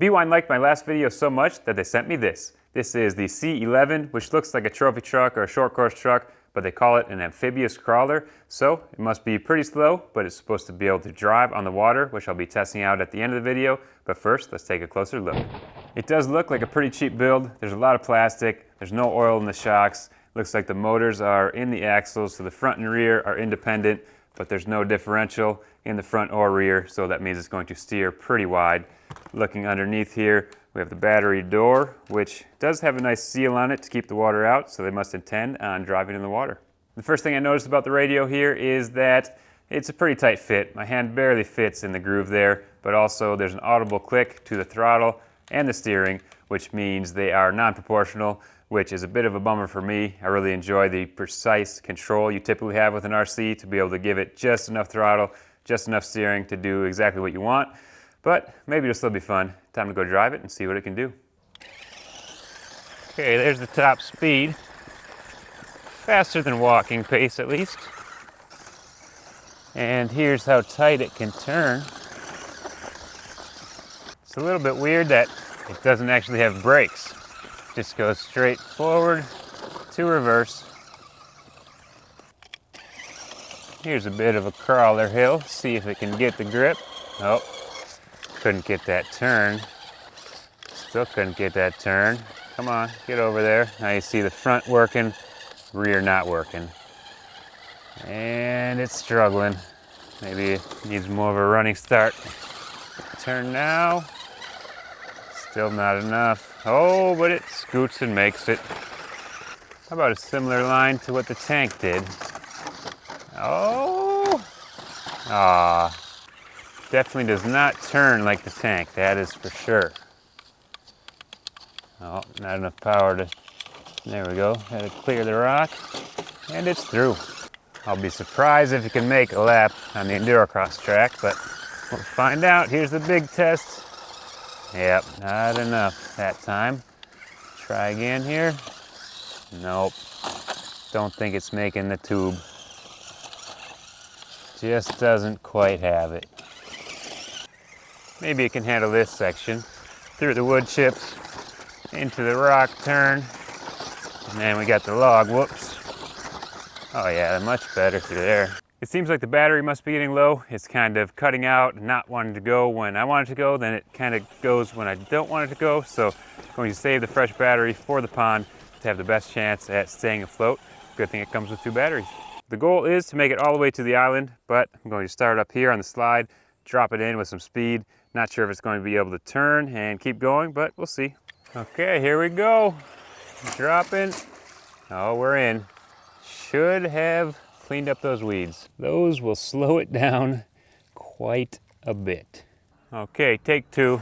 Bwine liked my last video so much that they sent me this. This is the C11, which looks like a trophy truck or a short course truck, but they call it an amphibious crawler, so it must be pretty slow, but it's supposed to be able to drive on the water, which I'll be testing out at the end of the video. But first, let's take a closer look. It does look like a pretty cheap build. There's a lot of plastic, there's no oil in the shocks. Looks like the motors are in the axles, so the front and rear are independent, but there's no differential in the front or rear, so that means it's going to steer pretty wide. Looking underneath here, we have the battery door, which does have a nice seal on it to keep the water out, so they must intend on driving in the water. The first thing I noticed about the radio here is that it's a pretty tight fit. My hand barely fits in the groove there, but also there's an audible click to the throttle and the steering, which means they are non-proportional, which is a bit of a bummer for me. I really enjoy the precise control you typically have with an RC to be able to give it just enough throttle, just enough steering to do exactly what you want. But maybe it'll still be fun. Time to go drive it and see what it can do. Okay, there's the top speed. Faster than walking pace at least. And here's how tight it can turn. It's a little bit weird that it doesn't actually have brakes. It just goes straight forward to reverse. Here's a bit of a crawler hill. See if it can get the grip. Oh. Couldn't get that turn. Still couldn't get that turn. Come on, get over there. Now you see the front working, rear not working. And it's struggling. Maybe it needs more of a running start. Turn now. Still not enough. Oh, but it scoots and makes it. How about a similar line to what the tank did? Oh! Ah. Definitely does not turn like the tank, that is for sure. Oh, not enough power to, there we go. Had to clear the rock, and it's through. I'll be surprised if it can make a lap on the Endurocross track, but we'll find out. Here's the big test. Yep, not enough that time. Try again here. Nope, don't think it's making the tube. Just doesn't quite have it. Maybe it can handle this section. Through the wood chips, into the rock turn, and then we got the log, whoops. Oh yeah, much better through there. It seems like the battery must be getting low. It's kind of cutting out and not wanting to go when I want it to go, then it kind of goes when I don't want it to go, so I'm going to save the fresh battery for the pond to have the best chance at staying afloat. Good thing it comes with 2 batteries. The goal is to make it all the way to the island, but I'm going to start up here on the slide, drop it in with some speed. Not sure if it's going to be able to turn and keep going, but we'll see. Okay, here we go. Dropping. Oh, we're in. Should have cleaned up those weeds. Those will slow it down quite a bit. Okay, take 2.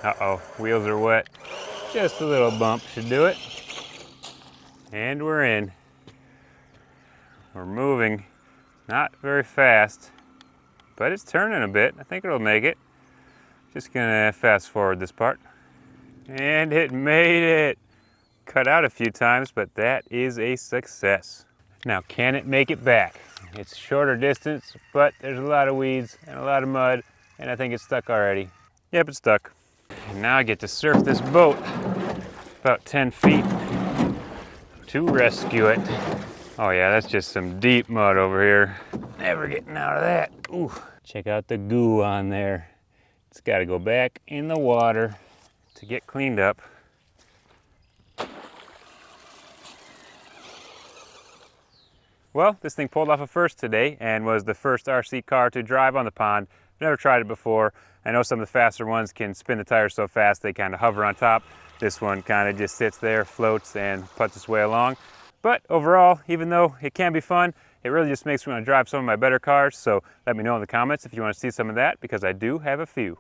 Uh-oh, wheels are wet. Just a little bump should do it. And we're in. We're moving. Not very fast. But it's turning a bit. I think it'll make it. Just gonna fast forward this part. And it made it. Cut out a few times, but that is a success. Now, can it make it back? It's shorter distance, but there's a lot of weeds and a lot of mud, and I think it's stuck already. Yep, it's stuck. And now I get to surf this boat about 10 feet to rescue it. Oh yeah, that's just some deep mud over here. Never getting out of that. Ooh, check out the goo on there. It's got to go back in the water to get cleaned up. Well, this thing pulled off a first today and was the first RC car to drive on the pond. I've never tried it before. I know some of the faster ones can spin the tires so fast they kind of hover on top. This one kind of just sits there, floats, and puts its way along. But overall, even though it can be fun, it really just makes me want to drive some of my better cars. So let me know in the comments if you want to see some of that, because I do have a few.